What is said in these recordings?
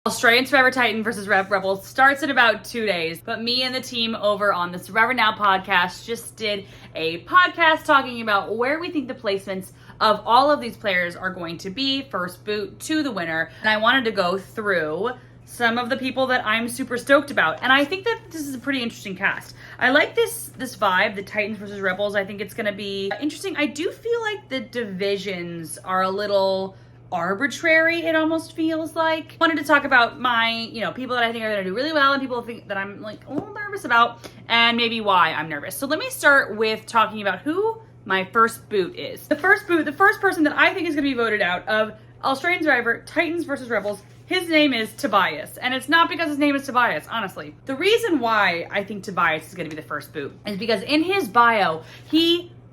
Australian Survivor Titan versus Rebels starts in about 2 days, but me and the team over on the Survivor Now podcast just did a podcast talking about where we think the placements of all of these players are going to be, first boot to the winner. And I wanted to go through some of the people that I'm super stoked about. And I think that this is a pretty interesting cast. I like this vibe, the Titans versus Rebels. I think it's going to be interesting. I do feel like the divisions are a little arbitrary, it almost feels like. I wanted to talk about my, people that I think are going to do really well and people that I'm like a little nervous about and maybe why I'm nervous. So let me start with talking about who my first boot is. The first person that I think is going to be voted out of Australian Survivor Titans versus Rebels, his name is Tobias. And it's not because his name is Tobias, honestly. The reason why I think Tobias is going to be the first boot is because in his bio,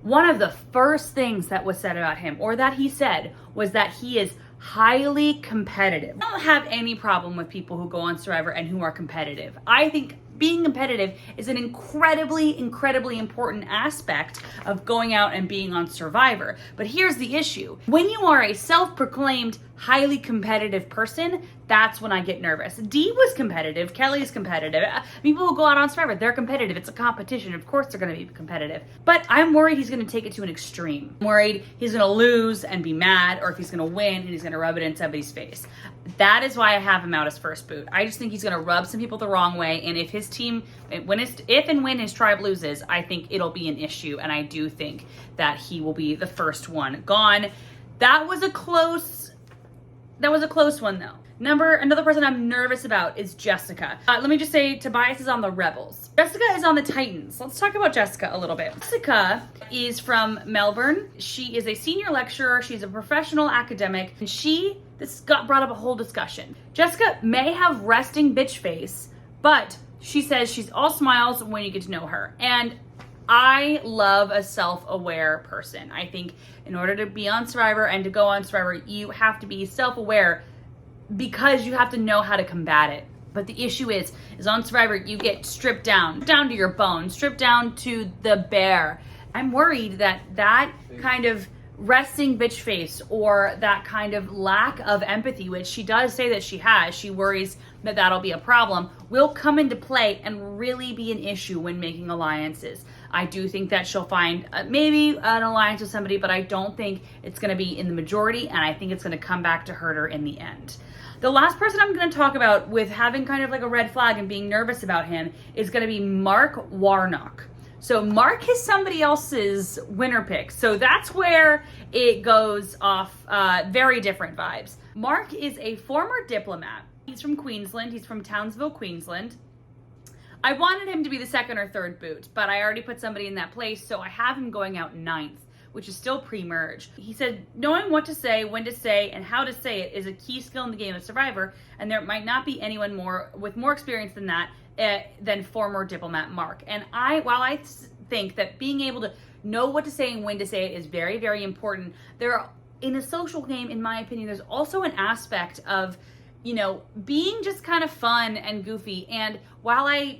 one of the first things that was said about him, or that he said, was that he is highly competitive. I don't have any problem with people who go on Survivor and who are competitive. I think being competitive is an incredibly, incredibly important aspect of going out and being on Survivor. But here's the issue. When you are a self-proclaimed highly competitive person, that's when I get nervous. Dee was competitive. Kelly's competitive. People who go out on Survivor, they're competitive. It's a competition. Of course they're going to be competitive. But I'm worried he's going to take it to an extreme. I'm worried he's going to lose and be mad, or if he's going to win and he's going to rub it in somebody's face. That is why I have him out as first boot. I just think he's going to rub some people the wrong way. And if his team, if and when his tribe loses, I think it'll be an issue. And I do think that he will be the first one gone. That was a close one though. Another person I'm nervous about is Jessica. Let me just say Tobias is on the Rebels. Jessica is on the Titans. Let's talk about Jessica a little bit. Jessica is from Melbourne. She is a senior lecturer. She's a professional academic. And this got brought up a whole discussion. Jessica may have resting bitch face, but she says she's all smiles when you get to know her. And I love a self-aware person. I think in order to be on Survivor and to go on Survivor, you have to be self-aware because you have to know how to combat it. But the issue is on Survivor, you get stripped down to your bones, stripped down to the bare. I'm worried that kind of resting bitch face or that kind of lack of empathy, which she does say that she has, she worries that that'll be a problem, will come into play and really be an issue when making alliances. I do think that she'll find maybe an alliance with somebody, but I don't think it's going to be in the majority, and I think it's going to come back to hurt her in the end. The last person I'm going to talk about with having kind of like a red flag and being nervous about him is going to be Mark Warnock. So Mark is somebody else's winner pick. So that's where it goes off very different vibes. Mark is a former diplomat. He's from Queensland. He's from Townsville, Queensland. I wanted him to be the second or third boot, but I already put somebody in that place, so I have him going out ninth, which is still pre-merge. He said, knowing what to say, when to say, and how to say it is a key skill in the game of Survivor, and there might not be anyone with more experience than that, than former diplomat Mark. And while I think that being able to know what to say and when to say it is very, very important, in a social game, in my opinion, there's also an aspect of, being just kind of fun and goofy. And while I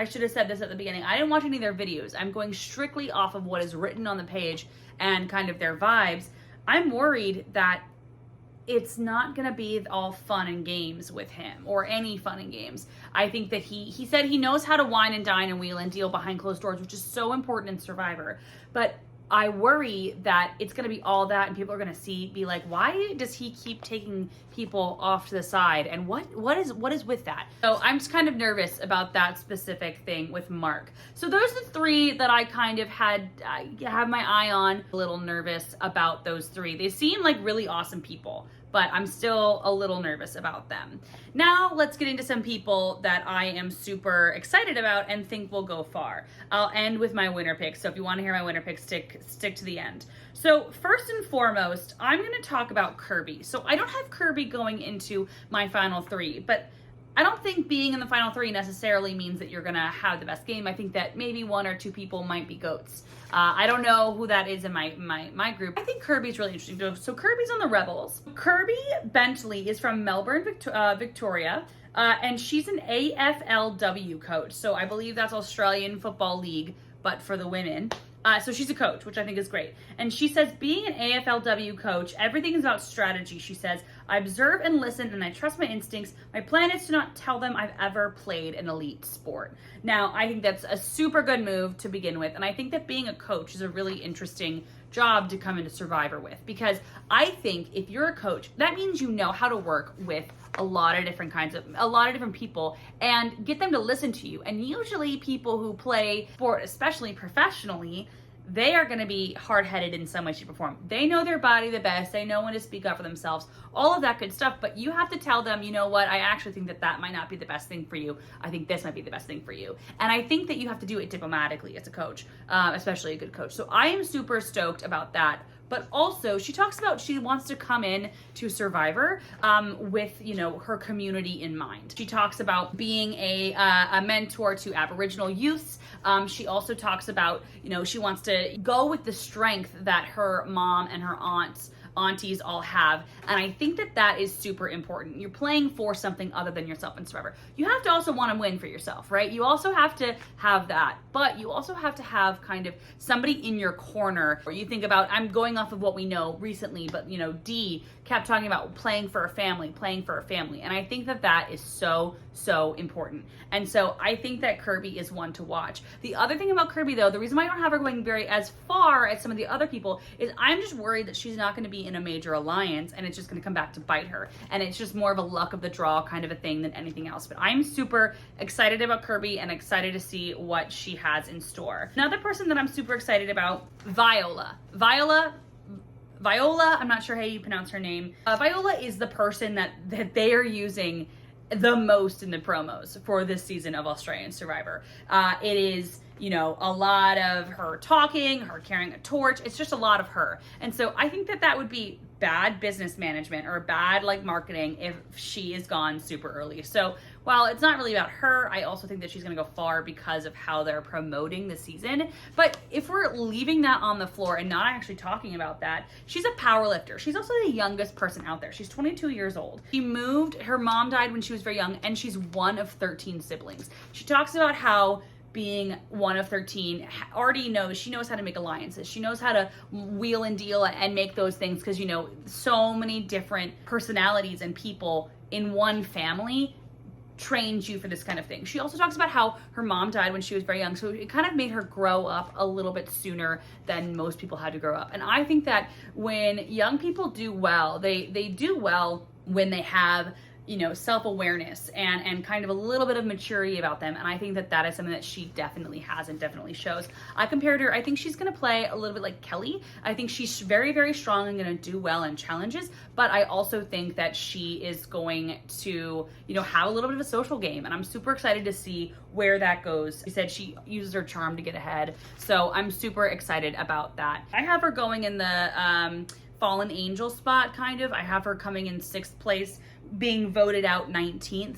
should have said this at the beginning, I didn't watch any of their videos. I'm going strictly off of what is written on the page and kind of their vibes. I'm worried that it's not going to be all fun and games with him, or any fun and games. I think that he said he knows how to wine and dine and wheel and deal behind closed doors, which is so important in Survivor. But I worry that it's going to be all that, and people are going to be like, why does he keep taking people off to the side? And what is with that? So I'm just kind of nervous about that specific thing with Mark. So those are the three that I kind of have my eye on. A little nervous about those three. They seem like really awesome people, but I'm still a little nervous about them. Now let's get into some people that I am super excited about and think will go far. I'll end with my winner pick. So if you want to hear my winner pick, stick to the end. So first and foremost, I'm going to talk about Kirby. So I don't have Kirby going into my final three, but I don't think being in the final three necessarily means that you're going to have the best game. I think that maybe one or two people might be GOATs. I don't know who that is in my group. I think Kirby's really interesting. So Kirby's on the Rebels. Kirby Bentley is from Melbourne, Victoria, and she's an AFLW coach. So I believe that's Australian Football League, but for the women. So she's a coach, which I think is great. And she says being an AFLW coach, everything is about strategy. She says, I observe and listen, and I trust my instincts. My plan is to not tell them I've ever played an elite sport. Now, I think that's a super good move to begin with, and I think that being a coach is a really interesting job to come into Survivor with, because I think if you're a coach, that means you know how to work with a lot of different people and get them to listen to you. And usually people who play sport, especially professionally, they are going to be hard-headed in some way, shape, or form. They know their body the best. They know when to speak up for themselves, all of that good stuff. But you have to tell them, you know what, I actually think that might not be the best thing for you. I think this might be the best thing for you. And I think that you have to do it diplomatically as a coach, especially a good coach. So I am super stoked about that. But also, she talks about she wants to come in to Survivor with, her community in mind. She talks about being a mentor to Aboriginal youths. She also talks about, she wants to go with the strength that her mom and her aunties all have. And I think that is super important. You're playing for something other than yourself in Survivor. You have to also want to win for yourself, right? You also have to have that, but you also have to have kind of somebody in your corner. Or you think about, I'm going off of what we know recently, but Dee kept talking about playing for a family. And I think that is so, so important. And so I think that Kirby is one to watch. The other thing about Kirby, though, the reason why I don't have her going as far as some of the other people is I'm just worried that she's not going to be in a major alliance and it's just going to come back to bite her. And it's just more of a luck of the draw kind of a thing than anything else. But I'm super excited about Kirby and excited to see what she has in store. Another person that I'm super excited about, Viola, I'm not sure how you pronounce her name. Viola is the person that they are using the most in the promos for this season of Australian Survivor. It is, a lot of her talking, her carrying a torch. It's just a lot of her. And so I think that would be bad business management or bad marketing if she is gone super early. So while it's not really about her, I also think that she's going to go far because of how they're promoting the season. But if we're leaving that on the floor and not actually talking about that, she's a power lifter. She's also the youngest person out there. She's 22 years old. Her mom died when she was very young, and she's one of 13 siblings. She talks about how being one of 13 she knows how to make alliances. She knows how to wheel and deal and make those things because, so many different personalities and people in one family trains you for this kind of thing. She also talks about how her mom died when she was very young, so it kind of made her grow up a little bit sooner than most people had to grow up. And I think that when young people do well, they do well when they have self-awareness and kind of a little bit of maturity about them. And I think that is something that she definitely has and definitely shows. I compared her, I think she's going to play a little bit like Kelly. I think she's very, very strong and going to do well in challenges, but I also think that she is going to, have a little bit of a social game, and I'm super excited to see where that goes. She said she uses her charm to get ahead, so I'm super excited about that. I have her going in the Fallen Angel spot, kind of. I have her coming in 6th place, being voted out 19th.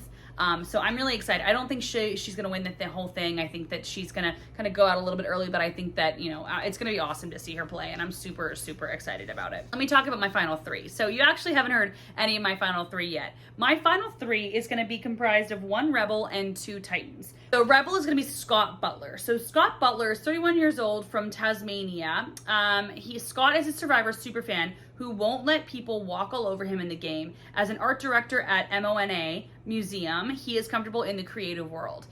So I'm really excited. I don't think she's going to win the whole thing. I think that she's going to kind of go out a little bit early, but I think that, it's going to be awesome to see her play, and I'm super, super excited about it. Let me talk about my final 3. So you actually haven't heard any of my final 3 yet. My final 3 is going to be comprised of 1 Rebel and 2 Titans. The Rebel is going to be Scott Butler. So Scott Butler is 31 years old from Tasmania. Scott is a Survivor superfan who won't let people walk all over him in the game. As an art director at MONA Museum, he is comfortable in the creative world.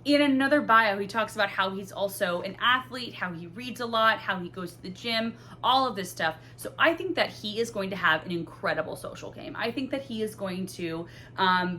In another bio, he talks about how he's also an athlete, how he reads a lot, how he goes to the gym, all of this stuff. So I think that he is going to have an incredible social game. I think that he is going to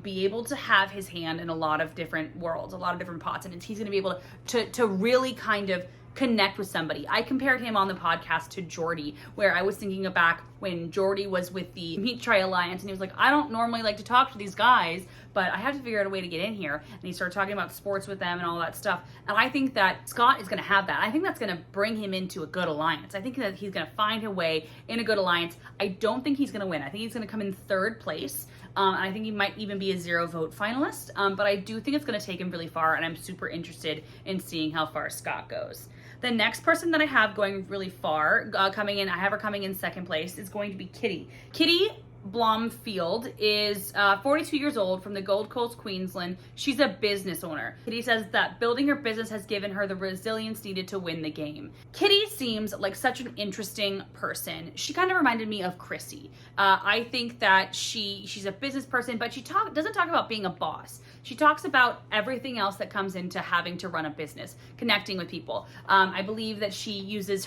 be able to have his hand in a lot of different worlds, a lot of different pots, and he's going to be able to really kind of connect with somebody. I compared him on the podcast to Jordy, where I was thinking back when Jordy was with the Meat Try Alliance, and he was like, I don't normally like to talk to these guys, but I have to figure out a way to get in here. And he started talking about sports with them and all that stuff. And I think that Scott is going to have that. I think that's going to bring him into a good alliance. I think that he's going to find a way in a good alliance. I don't think he's going to win. I think he's going to come in 3rd place. And I think he might even be a 0 vote finalist. But I do think it's going to take him really far, and I'm super interested in seeing how far Scott goes. The next person that I have going really far, I have her coming in 2nd place, is going to be Kitty. Kitty Blomfield is 42 years old from the Gold Coast, Queensland. She's a business owner. Kitty says that building her business has given her the resilience needed to win the game. Kitty seems like such an interesting person. She kind of reminded me of Chrissy. I think that she's a business person, but she doesn't talk about being a boss. She talks about everything else that comes into having to run a business, connecting with people. I believe that she uses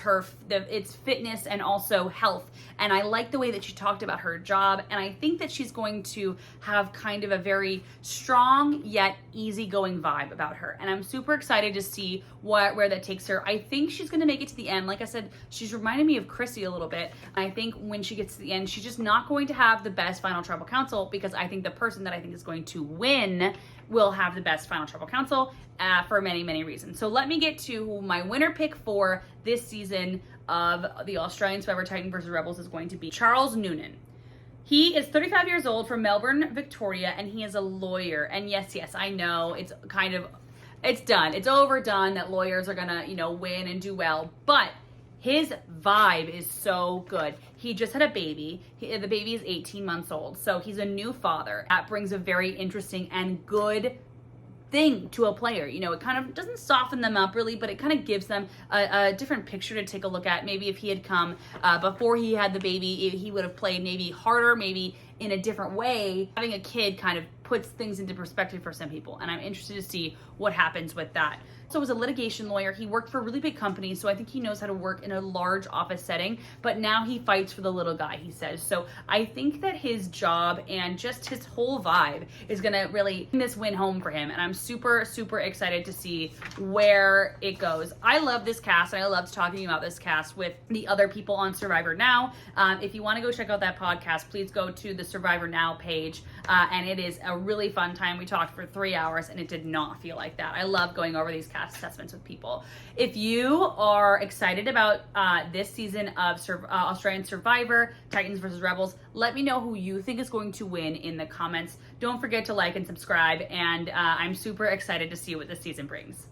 it's fitness and also health. And I like the way that she talked about her job. And I think that she's going to have kind of a very strong yet easygoing vibe about her. And I'm super excited to see where that takes her. I think she's going to make it to the end. Like I said, she's reminded me of Chrissy a little bit. I think when she gets to the end, she's just not going to have the best final tribal council, because I think the person that I think is going to win will have the best final tribal council for many, many reasons. So let me get to my winner pick for this season of the Australian Survivor Titan versus Rebels is going to be Charles Noonan. He is 35 years old from Melbourne, Victoria, and he is a lawyer. And yes, I know it's done. It's overdone that lawyers are gonna, win and do well, but his vibe is so good. He just had a baby. The baby is 18 months old, so he's a new father. That brings a very interesting and good thing to a player. It kind of doesn't soften them up really, but it kind of gives them a different picture to take a look at. Maybe if he had come before he had the baby, he would have played maybe harder, maybe in a different way. Having a kid kind of puts things into perspective for some people, and I'm interested to see what happens with that. So as a litigation lawyer, he worked for really big companies, so I think he knows how to work in a large office setting, but now he fights for the little guy, he says. So I think that his job and just his whole vibe is gonna really bring this win home for him, and I'm super, super excited to see where it goes. I love this cast, and I loved talking about this cast with the other people on Survivor Now. If you wanna go check out that podcast, please go to the Survivor Now page, and it is a really fun time. We talked for 3 hours, and it did not feel like that. I love going over these cast assessments with people. If you are excited about this season of Australian Survivor, Titans versus Rebels, let me know who you think is going to win in the comments. Don't forget to like and subscribe, and I'm super excited to see what this season brings.